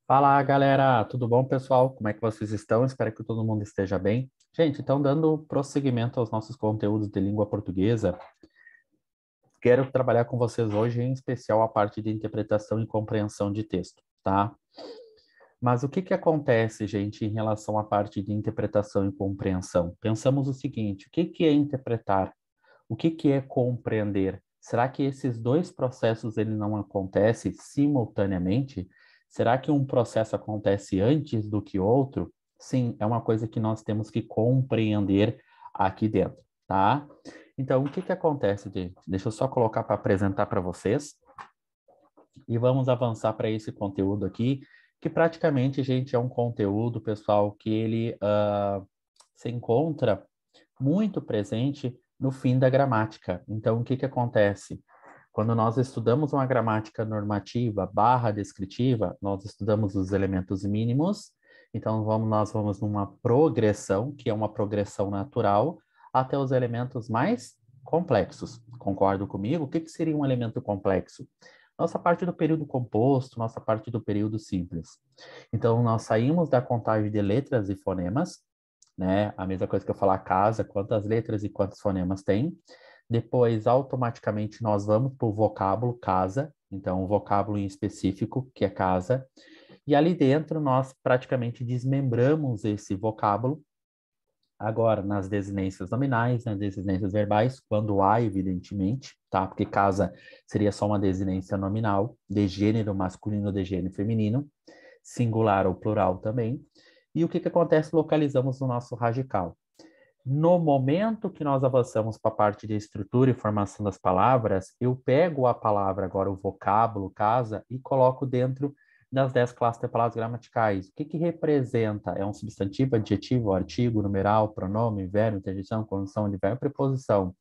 Fala, galera, tudo bom, pessoal? Como é que vocês estão? Espero que todo mundo esteja bem. Gente, então, dando prosseguimento aos nossos conteúdos de língua portuguesa, quero trabalhar com vocês hoje, em especial, a parte de interpretação e compreensão de texto, tá? Mas o que que acontece, gente, em relação à parte de interpretação e compreensão? Pensamos o seguinte: o que que é interpretar? O que que é compreender? Será que esses dois processos ele não acontecem simultaneamente? Será que um processo acontece antes do que outro? Sim, é uma coisa que nós temos que compreender aqui dentro, tá? Então, o que que acontece, gente? Deixa eu só colocar para apresentar para vocês e vamos avançar para esse conteúdo aqui, que praticamente, gente, é um conteúdo, pessoal, que ele se encontra muito presente no fim da gramática. Então, o que que acontece? Quando nós estudamos uma gramática normativa barra descritiva, nós estudamos os elementos mínimos, então nós vamos numa progressão, que é uma progressão natural, até os elementos mais complexos. Concordam comigo? O que que seria um elemento complexo? Nossa parte do período composto, nossa parte do período simples. Então, nós saímos da contagem de letras e fonemas, né? A mesma coisa que eu falar casa, quantas letras e quantos fonemas tem. Depois, automaticamente, nós vamos para o vocábulo casa, então, o vocábulo em específico, que é casa. E ali dentro, nós praticamente desmembramos esse vocábulo. Agora, nas desinências nominais, nas desinências verbais, quando há, evidentemente, tá? Porque casa seria só uma desinência nominal, de gênero masculino, de gênero feminino, singular ou plural também. E o que que acontece? Localizamos o nosso radical. No momento que nós avançamos para a parte de estrutura e formação das palavras, eu pego a palavra, agora o vocábulo, casa, e coloco dentro das 10 classes de palavras gramaticais. O que que representa? É um substantivo, adjetivo, artigo, numeral, pronome, verbo, interjeição, conjunção, advérbio, preposição.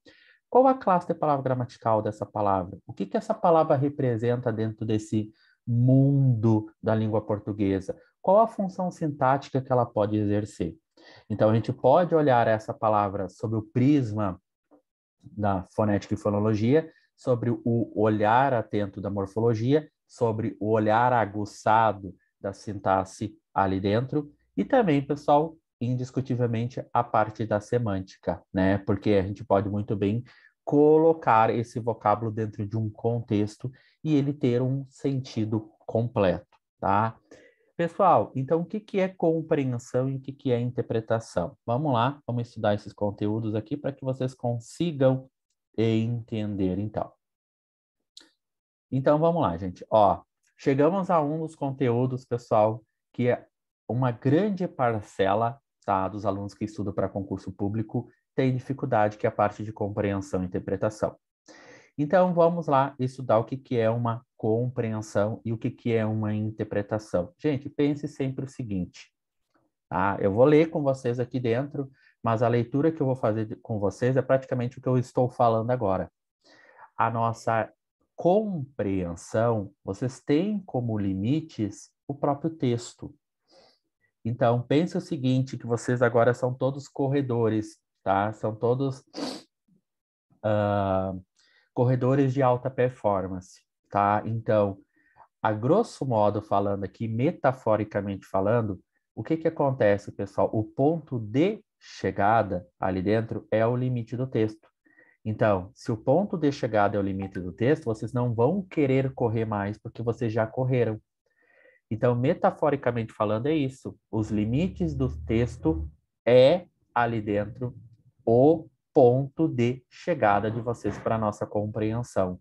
Qual a classe de palavra gramatical dessa palavra? O que que essa palavra representa dentro desse mundo da língua portuguesa? Qual a função sintática que ela pode exercer? Então, a gente pode olhar essa palavra sob o prisma da fonética e fonologia, sobre o olhar atento da morfologia, sobre o olhar aguçado da sintaxe ali dentro, e também, pessoal, indiscutivelmente, a parte da semântica, né? Porque a gente pode muito bem colocar esse vocábulo dentro de um contexto e ele ter um sentido completo, tá? Pessoal, então o que que é compreensão e o que que é interpretação? Vamos lá, vamos estudar esses conteúdos aqui para que vocês consigam entender, então. Então vamos lá, gente. Ó, chegamos a um dos conteúdos, pessoal, que é uma grande parcela, tá, dos alunos que estudam para concurso público tem dificuldade, que é a parte de compreensão e interpretação. Então, vamos lá estudar o que que é uma compreensão e o que que é uma interpretação. Gente, pense sempre o seguinte, tá? Eu vou ler com vocês aqui dentro, mas a leitura que eu vou fazer com vocês é praticamente o que eu estou falando agora. A nossa compreensão, vocês têm como limites o próprio texto. Então, pense o seguinte, que vocês agora são todos corredores, tá? São todos corredores de alta performance, tá? Então, a grosso modo falando aqui, metaforicamente falando, o que que acontece, pessoal? O ponto de chegada ali dentro é o limite do texto. Então, se o ponto de chegada é o limite do texto, vocês não vão querer correr mais porque vocês já correram. Então, metaforicamente falando, é isso. Os limites do texto é ali dentro o ponto de chegada de vocês para a nossa compreensão.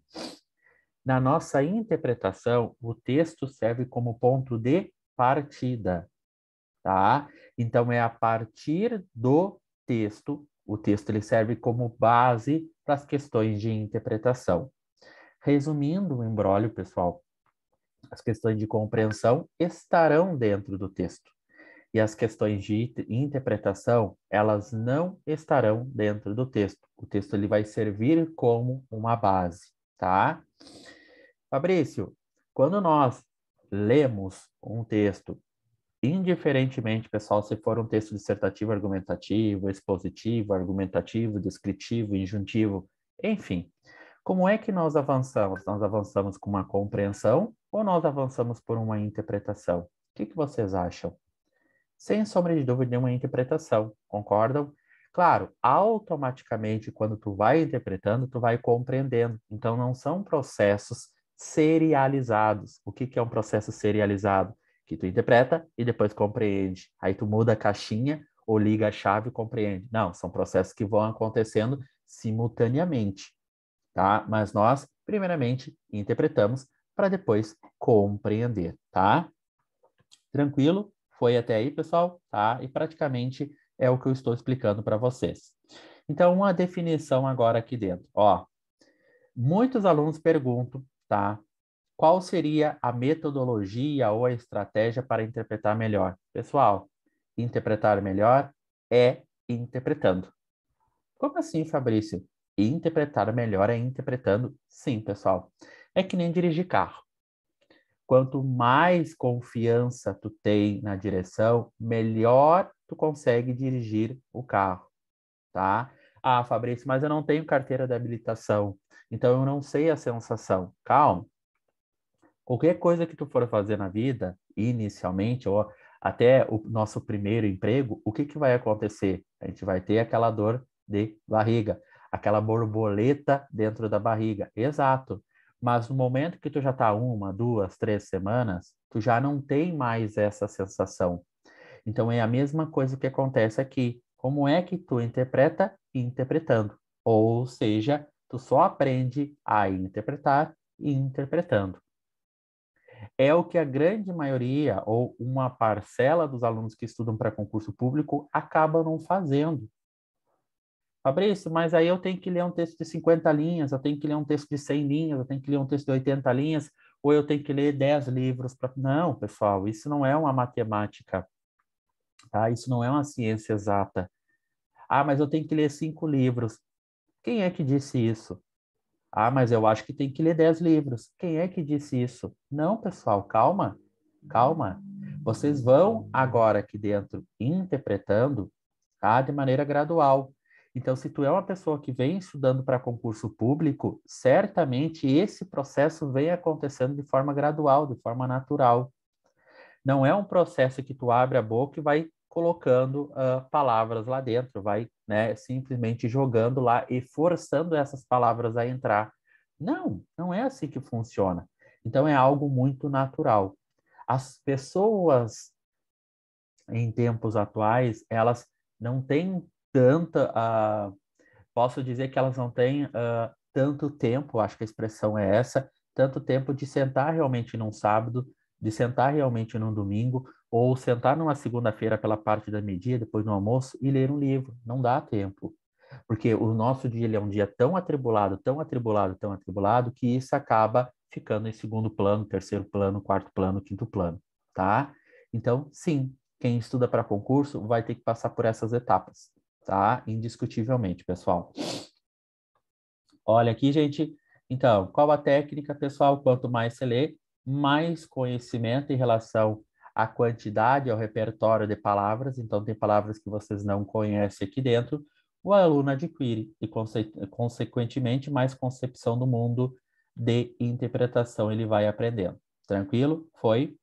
Na nossa interpretação, o texto serve como ponto de partida, tá? Então, é a partir do texto, o texto ele serve como base para as questões de interpretação. Resumindo o embrólio, pessoal, as questões de compreensão estarão dentro do texto. E as questões de interpretação, elas não estarão dentro do texto. O texto ele vai servir como uma base, tá? Fabrício, quando nós lemos um texto, indiferentemente, pessoal, se for um texto dissertativo, argumentativo, expositivo, argumentativo, descritivo, injuntivo, enfim, como é que nós avançamos? Nós avançamos com uma compreensão ou nós avançamos por uma interpretação? que vocês acham? Sem sombra de dúvida nenhuma, interpretação, concordam? Claro, automaticamente, quando tu vai interpretando, tu vai compreendendo. Então, não são processos serializados. O que é um processo serializado? Que tu interpreta e depois compreende. Aí tu muda a caixinha ou liga a chave e compreende. Não, são processos que vão acontecendo simultaneamente, tá? Mas nós, primeiramente, interpretamos para depois compreender, tá? Tranquilo? Foi até aí, pessoal? Tá? E praticamente é o que eu estou explicando para vocês. Então, uma definição agora aqui dentro. Ó, muitos alunos perguntam, tá? Qual seria a metodologia ou a estratégia para interpretar melhor? Pessoal, interpretar melhor é interpretando. Como assim, Fabrício? Interpretar melhor é interpretando? Sim, pessoal. É que nem dirigir carro. Quanto mais confiança tu tem na direção, melhor tu consegue dirigir o carro, tá? Ah, Fabrício, mas eu não tenho carteira de habilitação, então eu não sei a sensação. Calma. Qualquer coisa que tu for fazer na vida, inicialmente, ou até o nosso primeiro emprego, o que vai acontecer? A gente vai ter aquela dor de barriga, aquela borboleta dentro da barriga. Exato. Mas no momento que tu já está 1, 2, 3 semanas, tu já não tem mais essa sensação. Então é a mesma coisa que acontece aqui. Como é que tu interpreta? Interpretando. Ou seja, tu só aprende a interpretar interpretando. É o que a grande maioria ou uma parcela dos alunos que estudam para concurso público acaba não fazendo. Fabrício, mas aí eu tenho que ler um texto de 50 linhas, eu tenho que ler um texto de 100 linhas, eu tenho que ler um texto de 80 linhas, ou eu tenho que ler 10 livros. Não, pessoal, isso não é uma matemática, tá? Isso não é uma ciência exata. Ah, mas eu tenho que ler 5 livros. Quem é que disse isso? Ah, mas eu acho que tem que ler 10 livros. Quem é que disse isso? Não, pessoal, calma, calma. Vocês vão agora aqui dentro interpretando, tá? De maneira gradual. Então, se tu é uma pessoa que vem estudando para concurso público, certamente esse processo vem acontecendo de forma gradual, de forma natural. Não é um processo que tu abre a boca e vai colocando palavras lá dentro, vai, né, simplesmente jogando lá e forçando essas palavras a entrar. Não, não é assim que funciona. Então é algo muito natural. As pessoas em tempos atuais, elas não têm tanta, posso dizer que elas não têm tanto tempo, acho que a expressão é essa, tanto tempo de sentar realmente num sábado, de sentar realmente num domingo, ou sentar numa segunda-feira pela parte da meia, depois do almoço, e ler um livro. Não dá tempo. Porque o nosso dia ele é um dia tão atribulado, tão atribulado, tão atribulado, que isso acaba ficando em segundo plano, terceiro plano, quarto plano, quinto plano, tá? Então, sim, quem estuda para concurso vai ter que passar por essas etapas, tá? Indiscutivelmente, pessoal. Olha aqui, gente. Então, qual a técnica, pessoal? Quanto mais você lê, mais conhecimento em relação à quantidade, ao repertório de palavras. Então, tem palavras que vocês não conhecem aqui dentro. O aluno adquire e, consequentemente, mais concepção do mundo de interpretação ele vai aprendendo. Tranquilo? Foi?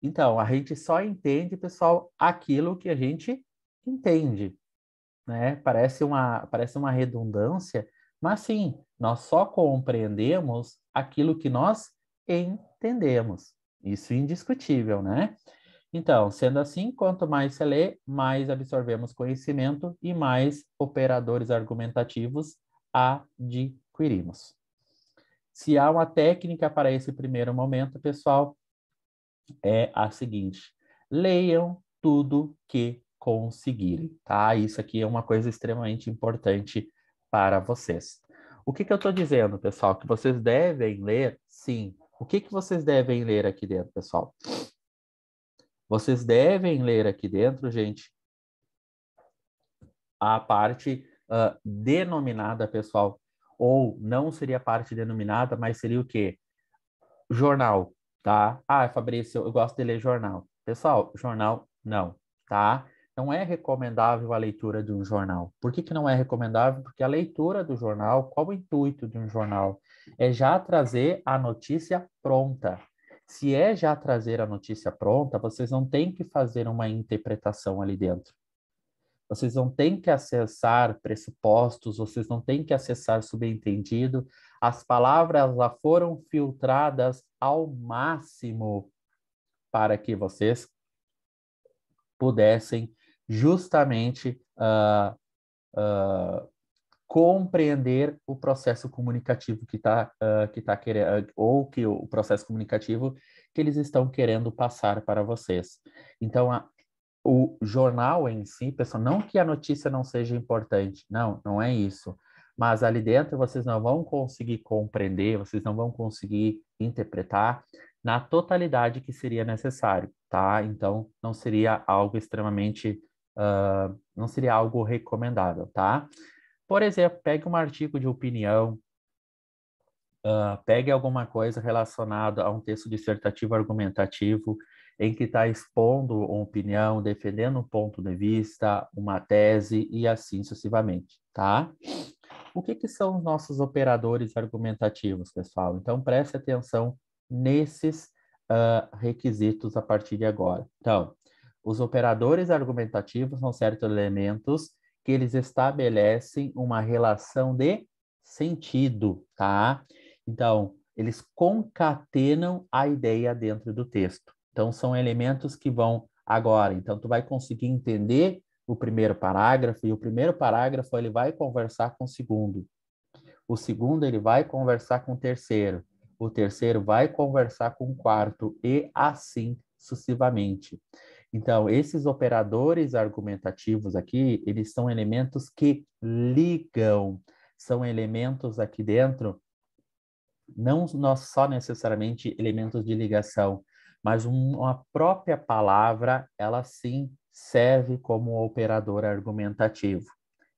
Então, a gente só entende, pessoal, aquilo que a gente entende, né? Parece uma redundância, mas sim, nós só compreendemos aquilo que nós entendemos. Isso é indiscutível, né? Então, sendo assim, quanto mais você lê, mais absorvemos conhecimento e mais operadores argumentativos adquirimos. Se há uma técnica para esse primeiro momento, pessoal, é a seguinte: leiam tudo que conseguirem, tá? Isso aqui é uma coisa extremamente importante para vocês. O que eu estou dizendo, pessoal? Que vocês devem ler, sim. O que vocês devem ler aqui dentro, pessoal? Vocês devem ler aqui dentro, gente, a parte denominada, pessoal, ou não seria a parte denominada, mas seria o quê? Jornal, tá? Ah, Fabrício, eu gosto de ler jornal. Pessoal, jornal não, tá? Não é recomendável a leitura de um jornal. Por que não é recomendável? Porque a leitura do jornal, qual o intuito de um jornal? É já trazer a notícia pronta. Se é já trazer a notícia pronta, vocês não têm que fazer uma interpretação ali dentro. Vocês não têm que acessar pressupostos, vocês não têm que acessar subentendido. As palavras lá foram filtradas ao máximo para que vocês pudessem justamente compreender o processo comunicativo que tá querendo, ou que o processo comunicativo que eles estão querendo passar para vocês. Então, o jornal em si, pessoal, não que a notícia não seja importante, não, não é isso. Mas ali dentro vocês não vão conseguir compreender, vocês não vão conseguir interpretar na totalidade que seria necessário, tá? Então, não seria algo extremamente, não seria algo recomendável, tá? Por exemplo, pegue um artigo de opinião, pegue alguma coisa relacionada a um texto dissertativo argumentativo, em que está expondo uma opinião, defendendo um ponto de vista, uma tese e assim sucessivamente, tá? O que são os nossos operadores argumentativos, pessoal? Então, preste atenção nesses requisitos a partir de agora. Então, os operadores argumentativos são certos elementos que eles estabelecem uma relação de sentido, tá? Então, eles concatenam a ideia dentro do texto. Então, são elementos que vão agora. Então, tu vai conseguir entender o primeiro parágrafo, e o primeiro parágrafo ele vai conversar com o segundo ele vai conversar com o terceiro vai conversar com o quarto, e assim sucessivamente. Então, esses operadores argumentativos aqui, eles são elementos que ligam, são elementos aqui dentro, não só necessariamente elementos de ligação, mas uma própria palavra, ela sim serve como operador argumentativo.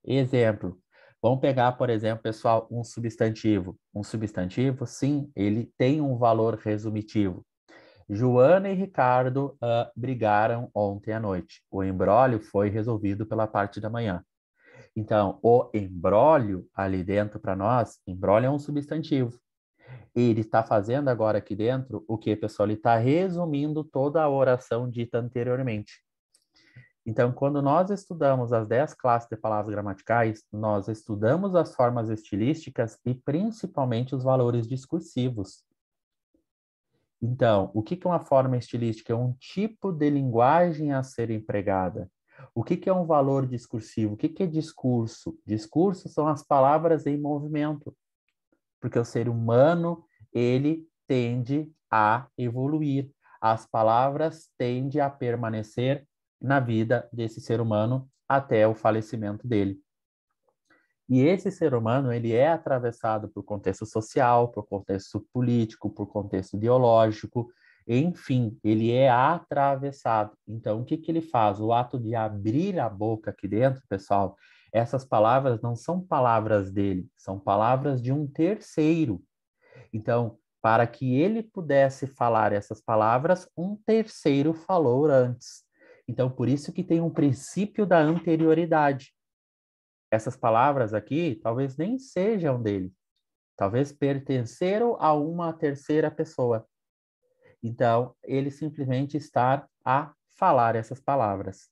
Exemplo, vamos pegar, por exemplo, pessoal, um substantivo. Um substantivo, sim, ele tem um valor resumitivo. Joana e Ricardo brigaram ontem à noite. O imbróglio foi resolvido pela parte da manhã. Então, o imbróglio ali dentro para nós, imbróglio é um substantivo. Ele está fazendo agora aqui dentro o que, pessoal? Ele está resumindo toda a oração dita anteriormente. Então, quando nós estudamos as 10 classes de palavras gramaticais, nós estudamos as formas estilísticas e principalmente os valores discursivos. Então, o que é uma forma estilística? É um tipo de linguagem a ser empregada. O que é um valor discursivo? O que é discurso? Discurso são as palavras em movimento, porque o ser humano, ele tende a evoluir. As palavras tendem a permanecer na vida desse ser humano até o falecimento dele. E esse ser humano, ele é atravessado por contexto social, por contexto político, por contexto ideológico, enfim, ele é atravessado. Então, o que ele faz? O ato de abrir a boca aqui dentro, pessoal, essas palavras não são palavras dele, são palavras de um terceiro. Então, para que ele pudesse falar essas palavras, um terceiro falou antes. Então, por isso que tem um princípio da anterioridade. Essas palavras aqui talvez nem sejam dele, talvez pertenceram a uma terceira pessoa. Então, ele simplesmente está a falar essas palavras.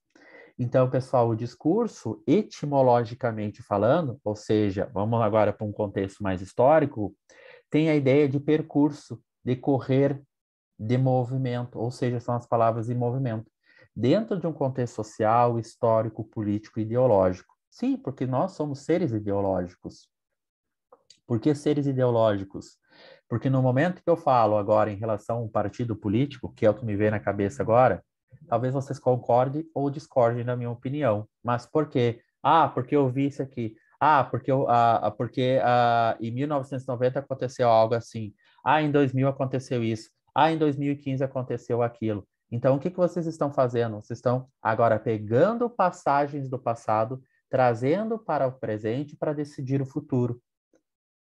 Então, pessoal, o discurso, etimologicamente falando, ou seja, vamos agora para um contexto mais histórico, tem a ideia de percurso, de correr, de movimento, ou seja, são as palavras em movimento, dentro de um contexto social, histórico, político e ideológico. Sim, porque nós somos seres ideológicos. Por que seres ideológicos? Porque no momento que eu falo agora em relação a um partido político, que é o que me vem na cabeça agora, talvez vocês concordem ou discordem da minha opinião. Mas por quê? Ah, porque eu vi isso aqui. Ah, porque em 1990 aconteceu algo assim. Ah, em 2000 aconteceu isso. Ah, em 2015 aconteceu aquilo. Então, o que vocês estão fazendo? Vocês estão agora pegando passagens do passado, trazendo para o presente para decidir o futuro.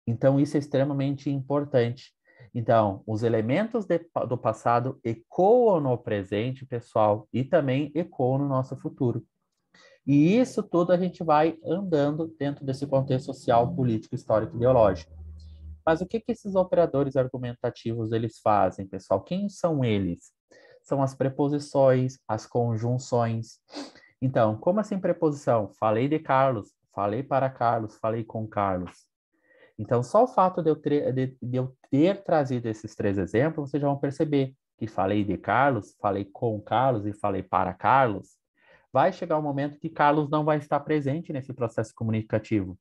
Então, isso é extremamente importante. Então, os elementos do passado ecoam no presente, pessoal, e também ecoam no nosso futuro. E isso tudo a gente vai andando dentro desse contexto social, político, histórico, ideológico. Mas o que que esses operadores argumentativos eles fazem, pessoal? Quem são eles? São as preposições, as conjunções. Então, como assim preposição? Falei de Carlos, falei para Carlos, falei com Carlos. Então, só o fato de eu ter trazido esses três exemplos, vocês já vão perceber que falei de Carlos, falei com Carlos e falei para Carlos. Vai chegar um momento que Carlos não vai estar presente nesse processo comunicativo.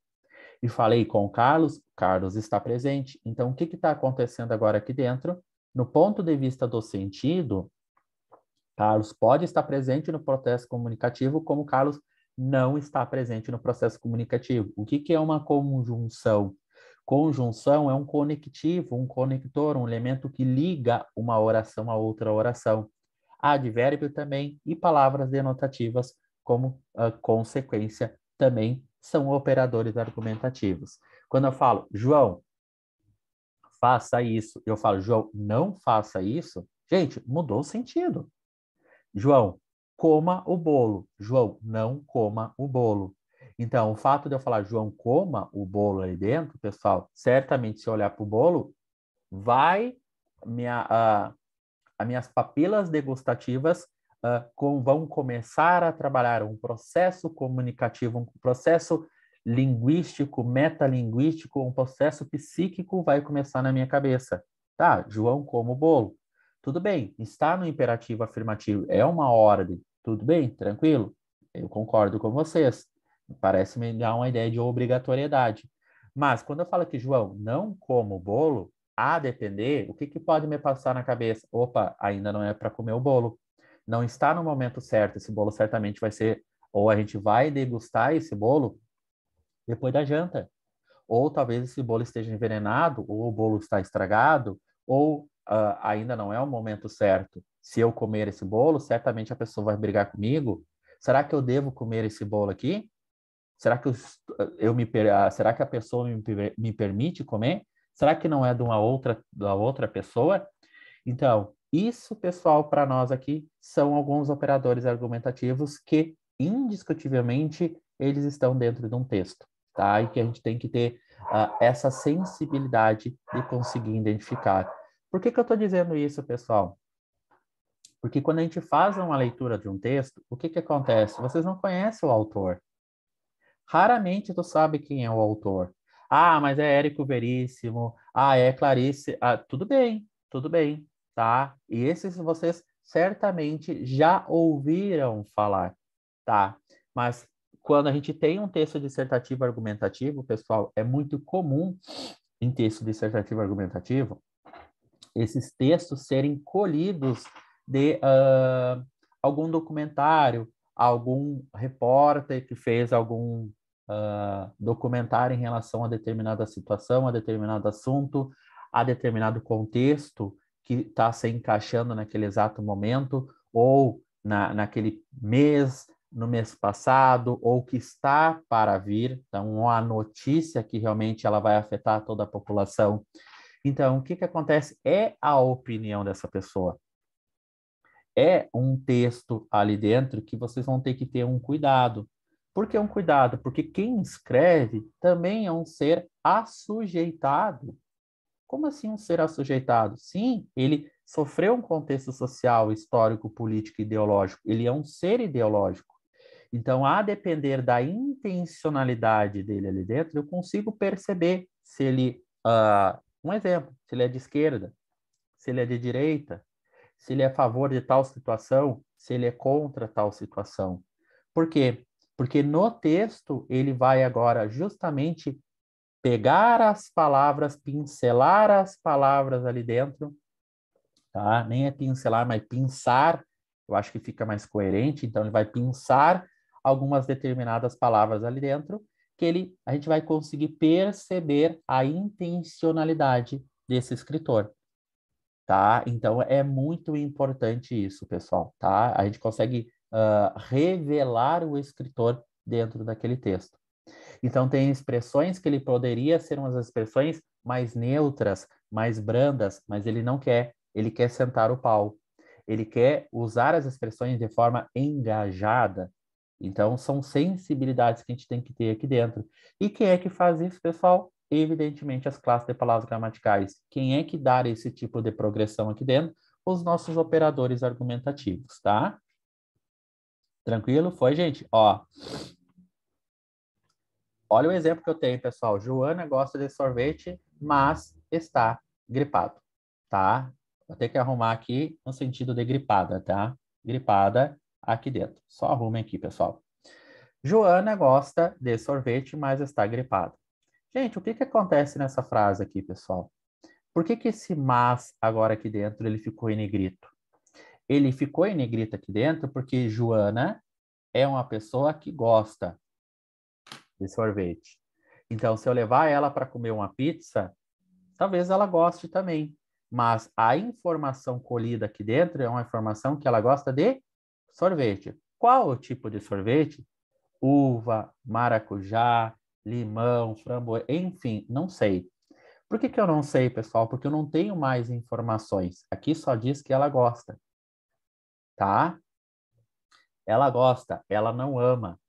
E falei com Carlos, Carlos está presente. Então, o que está acontecendo agora aqui dentro? No ponto de vista do sentido, Carlos pode estar presente no processo comunicativo, como Carlos não está presente no processo comunicativo. O que é uma conjunção? Conjunção é um conectivo, um conector, um elemento que liga uma oração a outra oração. Advérbio também e palavras denotativas como consequência também são operadores argumentativos. Quando eu falo, João, faça isso, eu falo, João, não faça isso, gente, mudou o sentido. João, coma o bolo. João, não coma o bolo. Então, o fato de eu falar, João, coma o bolo ali dentro, pessoal, certamente se eu olhar para o bolo, vai as minhas papilas degustativas vão começar a trabalhar um processo comunicativo, um processo linguístico, metalinguístico, um processo psíquico vai começar na minha cabeça. Tá, João come o bolo. Tudo bem, está no imperativo afirmativo, é uma ordem. Tudo bem, tranquilo? Eu concordo com vocês. Parece me dar uma ideia de obrigatoriedade. Mas quando eu falo que João não come o bolo, a depender, o que, que pode me passar na cabeça? Opa, ainda não é para comer o bolo. Não está no momento certo. Esse bolo certamente vai ser, ou a gente vai degustar esse bolo depois da janta. Ou talvez esse bolo esteja envenenado, ou o bolo está estragado, ou ainda não é o momento certo. Se eu comer esse bolo, certamente a pessoa vai brigar comigo. Será que eu devo comer esse bolo aqui? Será que será que a pessoa me permite comer? Será que não é de uma da outra pessoa? Então, isso, pessoal, para nós aqui, são alguns operadores argumentativos que, indiscutivelmente, eles estão dentro de um texto, tá? E que a gente tem que ter essa sensibilidade de conseguir identificar. Por que que eu estou dizendo isso, pessoal? Porque quando a gente faz uma leitura de um texto, o que que acontece? Vocês não conhecem o autor. Raramente tu sabe quem é o autor. Ah, mas é Érico Veríssimo. Ah, é Clarice. Ah, tudo bem, tá? E esses vocês certamente já ouviram falar, tá? Mas quando a gente tem um texto dissertativo argumentativo, pessoal, é muito comum em texto dissertativo argumentativo esses textos serem colhidos de algum documentário, algum repórter que fez algum documentário em relação a determinada situação, a determinado assunto, a determinado contexto que está se encaixando naquele exato momento, ou naquele mês, no mês passado, ou que está para vir. Então, a notícia que realmente ela vai afetar toda a população. Então, o que que acontece? É a opinião dessa pessoa. É um texto ali dentro que vocês vão ter que ter um cuidado. Por que um cuidado? Porque quem escreve também é um ser assujeitado. Como assim um ser assujeitado? Sim, ele sofreu um contexto social, histórico, político, ideológico. Ele é um ser ideológico. Então, a depender da intencionalidade dele ali dentro, eu consigo perceber se ele, um exemplo, se ele é de esquerda, se ele é de direita, se ele é a favor de tal situação, se ele é contra tal situação. Por quê? Porque no texto ele vai agora justamente pegar as palavras, pincelar as palavras ali dentro, tá? Nem é pincelar, mas pinçar, eu acho que fica mais coerente, então ele vai pinçar algumas determinadas palavras ali dentro, que a gente vai conseguir perceber a intencionalidade desse escritor, tá? Então é muito importante isso, pessoal, tá? A gente consegue revelar o escritor dentro daquele texto. Então tem expressões que ele poderia ser umas expressões mais neutras, mais brandas, mas ele não quer. Ele quer sentar o pau. Ele quer usar as expressões de forma engajada. Então são sensibilidades que a gente tem que ter aqui dentro. E quem é que faz isso, pessoal? Evidentemente, as classes de palavras gramaticais. Quem é que dá esse tipo de progressão aqui dentro? Os nossos operadores argumentativos, tá? Tranquilo? Foi, gente? Ó, olha o exemplo que eu tenho, pessoal. Joana gosta de sorvete, mas está gripado, tá? Vou ter que arrumar aqui no sentido de gripada, tá? Gripada aqui dentro. Só arrume aqui, pessoal. Joana gosta de sorvete, mas está gripada. Gente, o que que acontece nessa frase aqui, pessoal? Por que que esse mas agora aqui dentro ele ficou em negrito? Ele ficou em negrito aqui dentro porque Joana é uma pessoa que gosta de sorvete. Então, se eu levar ela para comer uma pizza, talvez ela goste também. Mas a informação colhida aqui dentro é uma informação que ela gosta de sorvete. Qual o tipo de sorvete? Uva, maracujá, limão, framboesa, enfim, não sei. Por que que eu não sei, pessoal? Porque eu não tenho mais informações. Aqui só diz que ela gosta, tá? Ela gosta, ela não ama,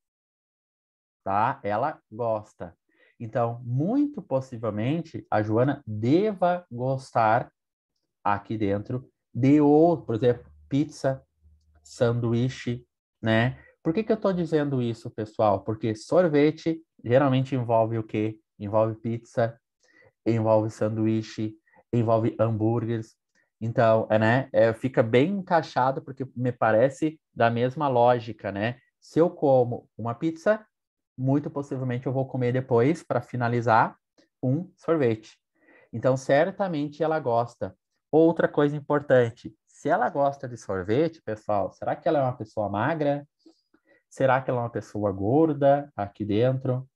tá? Ela gosta. Então, muito possivelmente, a Joana deva gostar aqui dentro de outro, por exemplo, pizza, sanduíche, né? Por que que eu estou dizendo isso, pessoal? Porque sorvete geralmente envolve o quê? Envolve pizza, envolve sanduíche, envolve hambúrgueres. Então, fica bem encaixado porque me parece da mesma lógica, né? Se eu como uma pizza, muito possivelmente eu vou comer depois, para finalizar, um sorvete. Então, certamente ela gosta. Outra coisa importante, se ela gosta de sorvete, pessoal, será que ela é uma pessoa magra? Será que ela é uma pessoa gorda aqui dentro?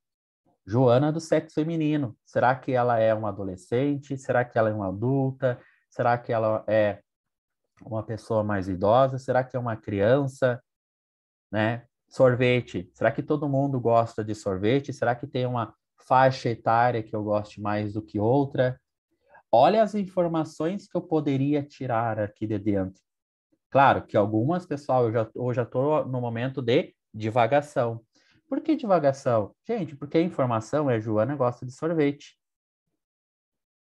Joana do sexo feminino. Será que ela é uma adolescente? Será que ela é uma adulta? Será que ela é uma pessoa mais idosa? Será que é uma criança? Né? Sorvete. Será que todo mundo gosta de sorvete? Será que tem uma faixa etária que eu goste mais do que outra? Olha as informações que eu poderia tirar aqui de dentro. Claro que algumas, pessoal, eu já estou no momento de divagação. Por que divagação? Gente, porque a informação é Joana gosta de sorvete,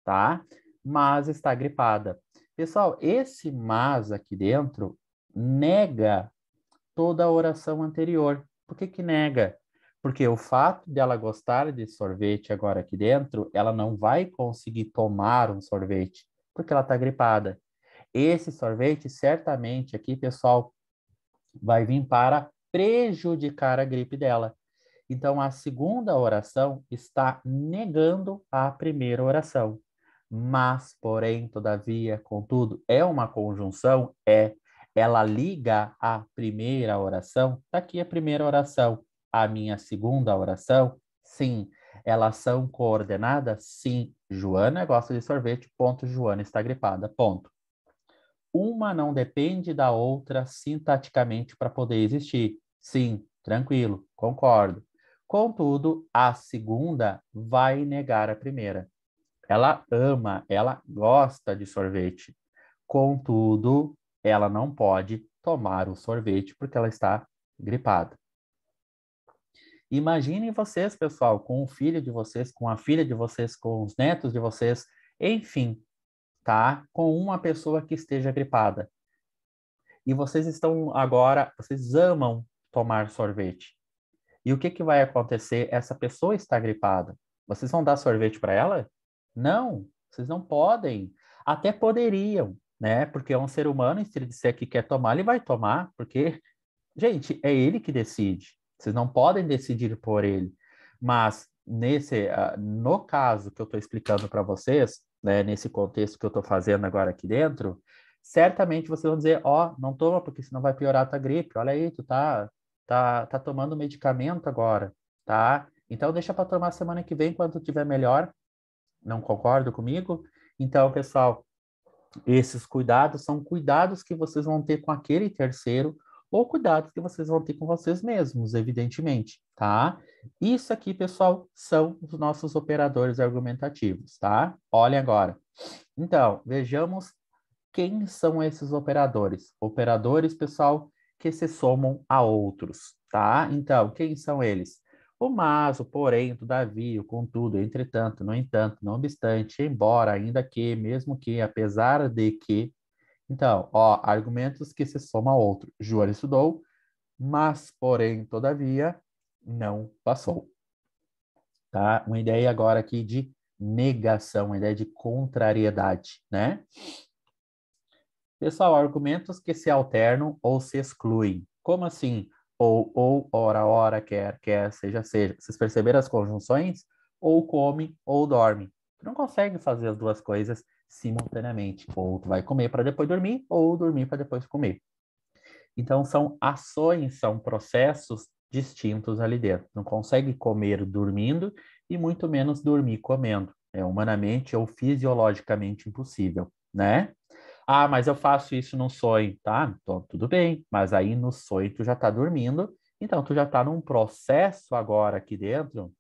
tá? Mas está gripada. Pessoal, esse mas aqui dentro nega toda a oração anterior. Por que que nega? Porque o fato dela gostar de sorvete agora aqui dentro, ela não vai conseguir tomar um sorvete, porque ela está gripada. Esse sorvete, certamente, aqui, pessoal, vai vir para prejudicar a gripe dela. Então, a segunda oração está negando a primeira oração. Mas, porém, todavia, contudo, é uma conjunção? É. Ela liga a primeira oração? Está aqui a primeira oração. A minha segunda oração? Sim. Elas são coordenadas? Sim. Joana gosta de sorvete, ponto. Joana está gripada, ponto. Uma não depende da outra sintaticamente para poder existir. Sim, tranquilo, concordo. Contudo, a segunda vai negar a primeira. Ela ama, ela gosta de sorvete. Contudo, ela não pode tomar o sorvete porque ela está gripada. Imaginem vocês, pessoal, com o filho de vocês, com a filha de vocês, com os netos de vocês, enfim, tá? Com uma pessoa que esteja gripada. E vocês estão agora, vocês amam tomar sorvete. E o que que vai acontecer? Essa pessoa está gripada. Vocês vão dar sorvete para ela? Não, vocês não podem. Até poderiam, né? Porque é um ser humano, e se ele disser que quer tomar, ele vai tomar, porque, gente, é ele que decide. Vocês não podem decidir por ele. Mas no caso que eu estou explicando para vocês, né, nesse contexto que eu estou fazendo agora aqui dentro, certamente vocês vão dizer, ó, não toma porque senão vai piorar a tua gripe. Olha aí, tu tá tomando medicamento agora, tá? Então deixa para tomar semana que vem quando tu tiver melhor. Não concordo comigo? Então, pessoal, esses cuidados são cuidados que vocês vão ter com aquele terceiro ou cuidados que vocês vão ter com vocês mesmos, evidentemente, tá? Isso aqui, pessoal, são os nossos operadores argumentativos, tá? Olhem agora. Então, vejamos quem são esses operadores. Operadores, pessoal, que se somam a outros, tá? Então, quem são eles? O mas, o porém, o todavia, o contudo, entretanto, no entanto, não obstante, embora, ainda que, mesmo que, apesar de que. Então, ó, argumentos que se somam a outro. Joana estudou, mas, porém, todavia, não passou. Tá? Uma ideia agora aqui de negação, uma ideia de contrariedade, né? Pessoal, argumentos que se alternam ou se excluem. Como assim? Ou, ora, quer, seja. Vocês perceberam as conjunções? Ou come, ou dorme. Tu não consegue fazer as duas coisas simultaneamente. Ou tu vai comer para depois dormir, ou dormir para depois comer. Então, são ações, são processos distintos ali dentro. Não consegue comer dormindo e muito menos dormir comendo. É humanamente ou fisiologicamente impossível, né? Ah, mas eu faço isso num sonho, tá? Então, tudo bem, mas aí no sonho tu já tá dormindo, então tu já tá num processo agora aqui dentro,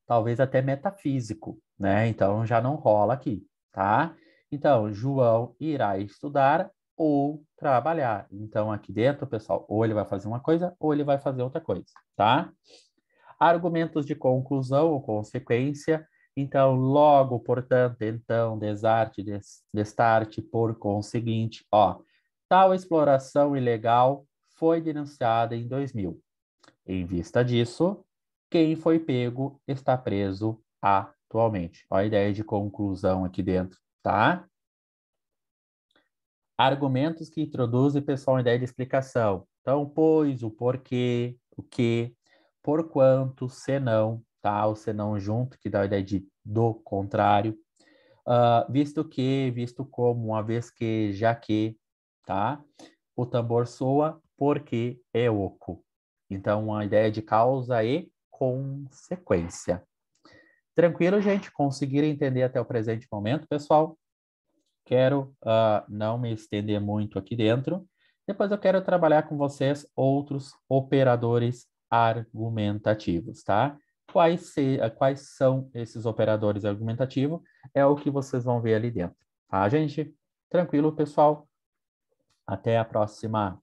talvez até metafísico, né? Então já não rola aqui, tá? Então, João irá estudar ou trabalhar. Então, aqui dentro, pessoal, ou ele vai fazer uma coisa ou ele vai fazer outra coisa, tá? Argumentos de conclusão ou consequência. Então, logo, portanto, então, desarte, destarte, por conseguinte, ó, tal exploração ilegal foi denunciada em 2000. Em vista disso, quem foi pego está preso atualmente. Olha a ideia de conclusão aqui dentro, tá? Argumentos que introduzem, pessoal, uma ideia de explicação. Então, pois, o porquê, o que, por quanto, senão, tá? O senão junto, que dá a ideia de do contrário. Visto que, visto como, uma vez que, já que, tá? O tambor soa porque é oco. Então, a ideia de causa e consequência. Tranquilo, gente? Conseguiram entender até o presente momento, pessoal? Quero não me estender muito aqui dentro. Depois eu quero trabalhar com vocês outros operadores argumentativos, tá? Quais são esses operadores argumentativos? É o que vocês vão ver ali dentro, tá, gente? Tranquilo, pessoal? Até a próxima.